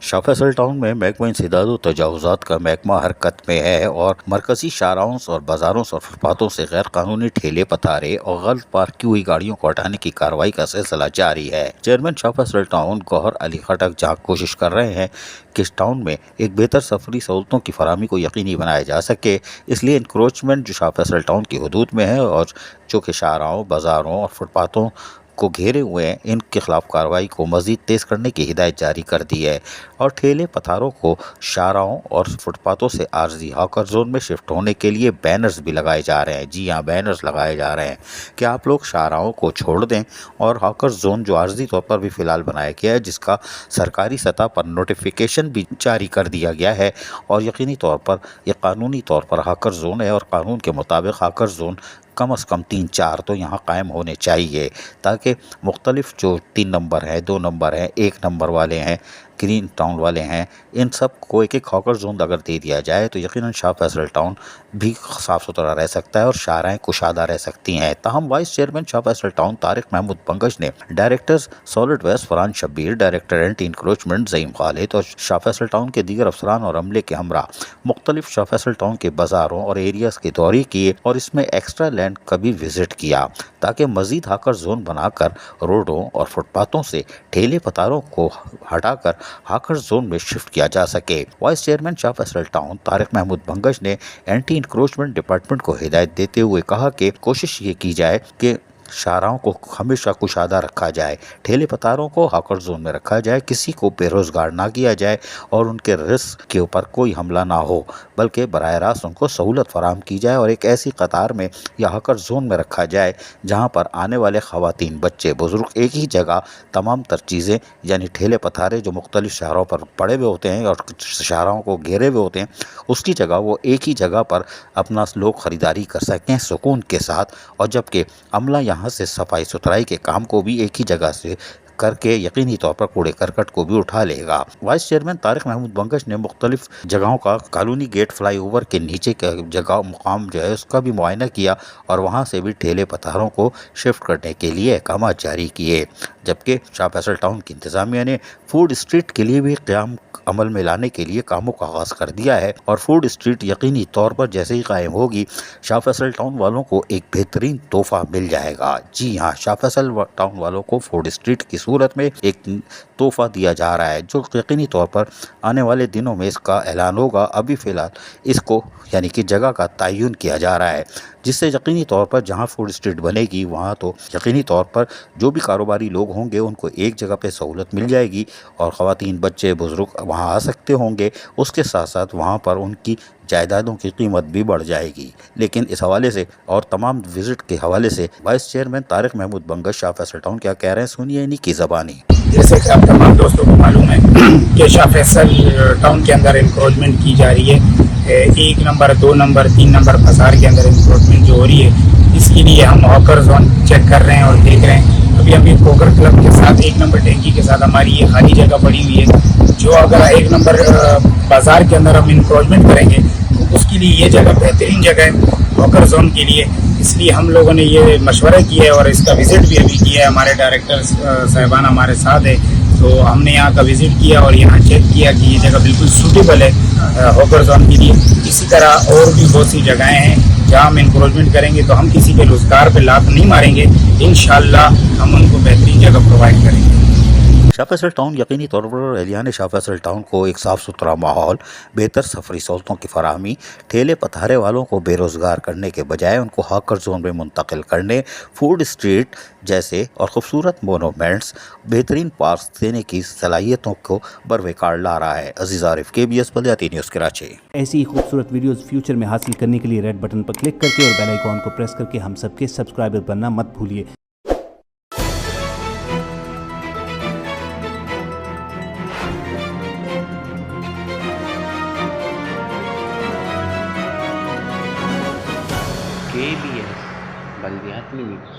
Shah Faisal town में महकमा इंसदाद व तजावुज़ात का महकमा हरकत में है और मरकजी शाहराहों और बाज़ारों और फुटपाथों से गैर कानूनी ठेले पथारे और गलत पार्क की हुई गाड़ियों को हटाने की कार्रवाई का सिलसिला जारी है। चेयरमैन शाह फैसल टाउन गौहर अली खटक जहाँ कोशिश कर रहे हैं कि इस टाउन में एक बेहतर सफरी सहूलतों की फराहमी को यकीनी बनाया जा सके, इसलिए इंक्रोचमेंट जो शाह फैसल टाउन की हदूद में है और जो कि शाहराहों, बाज़ारों और फुटपाथों को घेरे हुए हैं, इनके खिलाफ कार्रवाई को मज़ीद तेज़ करने की हिदायत जारी कर दी है और ठेले पथारों को शाहराहों और फुटपाथों से आर्जी हॉकर जोन में शिफ्ट होने के लिए बैनर्स भी लगाए जा रहे हैं। जी हाँ, बैनर्स लगाए जा रहे हैं कि आप लोग शाहराहों को छोड़ दें और हॉकर जोन जो आर्जी तौर पर भी फ़िलहाल बनाया गया है, जिसका सरकारी सतह पर नोटिफिकेशन भी जारी कर दिया गया है और यकीनी तौर पर यह कानूनी तौर पर हॉकर जोन है और कानून के मुताबिक हॉकर जोन कम से कम 3-4 तो यहाँ कायम होने चाहिए, ताकि मुख्तलिफ जो 3 नंबर हैं, 2 नंबर हैं, 1 नंबर वाले हैं, ग्रीन टाउन वाले हैं, इन सब को एक हॉकर जोन अगर दे दिया जाए तो यकीनन शाह फैसल टाउन भी साफ़ सुथरा रह सकता है और शाहराएँ कुशादा रह सकती हैं। ताहम vice chairman Shah Faisal town Tariq Mahmood Pankaj ने directors solid waste Farhan Shabbir, director anti encroachment Zaeem Khalid और शाह फैसल टाउन के दीगर अफसरान और अमले के हमरा मुख्तलिफ शाह फैसल टाउन के बाज़ारों और एरियाज़ के दौरे किए और इसमें एक्स्ट्रा लैंड का भी विजिट किया, ताकि मज़ीद हॉकर जोन बनाकर रोडों और फुटपाथों से ठेले पतारों को हटाकर हॉकर जोन में शिफ्ट किया जा सके। Vice chairman Shah Faisal town Tariq Mahmood Pankaj ने एंटी इंक्रोचमेंट डिपार्टमेंट को हिदायत देते हुए कहा कि कोशिश ये की जाए कि शाहराहों को हमेशा कुशादा रखा जाए, ठेले पतारों को हॉकर जोन में रखा जाए, किसी को बेरोज़गार ना किया जाए और उनके रिस्क के ऊपर कोई हमला ना हो, बल्कि बराह रास्त उनको सहूलत फराहम की जाए और एक ऐसी कतार में या हॉकर जोन में रखा जाए जहाँ पर आने वाले ख़वातीन, बच्चे, बुज़ुर्ग एक ही जगह तमाम तर चीज़ें यानी ठेले पथारे जो मुख्तलिफ शहरों पर पड़े हुए होते हैं और शहरों को घेरे हुए होते हैं, उसकी जगह वो एक ही जगह पर अपना लोग ख़रीदारी कर सकें सुकून के साथ, और जबकि अमला यहाँ से सफाई सुथराई के काम को भी एक ही जगह से करके यकीनी तौर पर कूड़े करकट को भी उठा लेगा। वाइस चेयरमैन तारिक महमूद पंकज ने मुख्तलिफ जगहों का कॉलोनी गेट फ्लाई ओवर के नीचे का जगह मुकाम जो है उसका भी मुआयना किया और वहाँ से भी ठेले पतारों को शिफ्ट करने के लिए अहकाम जारी किए, जबकि शाह फैसल टाउन की इंतज़ामिया ने फूड स्ट्रीट के लिए भी क़याम अमल में लाने के लिए कामों का आगाज़ कर दिया है और फूड स्ट्रीट यकीनी तौर पर जैसे ही कायम होगी शाह फैसल टाउन वालों को एक बेहतरीन तोहफा मिल जाएगा। जी हाँ, शाह फैसल टाउन वालों को फूड स्ट्रीट की सूरत में एक तोहफा दिया जा रहा है जो यकीनी तौर पर आने वाले दिनों में इसका ऐलान होगा। अभी फ़िलहाल इसको यानी कि जगह का तयन किया जा रहा है, जिससे यकीनी तौर पर जहां फूड स्ट्रीट बनेगी वहां तो यकीनी तौर पर जो भी कारोबारी लोग होंगे उनको एक जगह पे सहूलत मिल जाएगी और ख़वातीन, बच्चे, बुज़ुर्ग वहां आ सकते होंगे। उसके साथ साथ वहां पर उनकी जायदादों की कीमत भी बढ़ जाएगी। लेकिन इस हवाले से और तमाम विजिट के हवाले से vice chairman Tariq Mahmood Pankaj Shah Faisal town क्या कह रहे हैं, सुनिए इन्हीं की ज़बानी। जैसे कि आप तमाम दोस्तों को मालूम है कि शाह फैसल टाउन के अंदर इंक्रोचमेंट की जा रही है। 1 नंबर, 2 नंबर, 3 नंबर बाजार के अंदर इंक्रोचमेंट जो हो रही है, इसके लिए हम हॉकर जोन चेक कर रहे हैं और देख रहे हैं। अभी हम पोकर क्लब के साथ 1 नंबर टैंकी के साथ हमारी ये खाली जगह पड़ी हुई है, जो अगर 1 नंबर बाजार के अंदर हम इंक्रोचमेंट करेंगे तो उसके लिए ये जगह बेहतरीन जगह है हॉकर जोन के लिए। इसलिए हम लोगों ने ये मशवरा किया है और इसका विज़िट भी अभी किया है। हमारे डायरेक्टर साहिबान हमारे साथ है, तो हमने यहाँ का विज़िट किया और यहाँ चेक किया कि ये जगह बिल्कुल सूटेबल है हॉकर जोन के लिए। इसी तरह और भी बहुत सी जगहें हैं जहाँ हम इंक्रोचमेंट करेंगे तो हम किसी के रोज़गार पे लात नहीं मारेंगे, इंशाअल्लाह हम उनको बेहतरीन जगह प्रोवाइड करेंगे। शाह फैसल टाउन यकीनी तौर पर एहलियान शाह फैसल टाउन को एक साफ़ सुथरा माहौल, बेहतर सफरी सहूलतों की फराहमी, ठेले पथारे वालों को बेरोज़गार करने के बजाय उनको हॉकर जोन में मुंतकिल करने, फूड स्ट्रीट जैसे और ख़ूबसूरत मोनूमेंट्स, बेहतरीन पार्क देने की सलाहियतों को बरवकार ला रहा है। अजीज़ आरिफ, KBS बलियाती न्यूज़ कराची। ऐसी खूबसूरत वीडियोस फ्यूचर में हासिल करने के लिए रेड बटन पर क्लिक करके और बेल आइकॉन को प्रेस करके हम सबके सब्सक्राइबर बनना मत भूलिए। KBS बलियाती न्यूज़।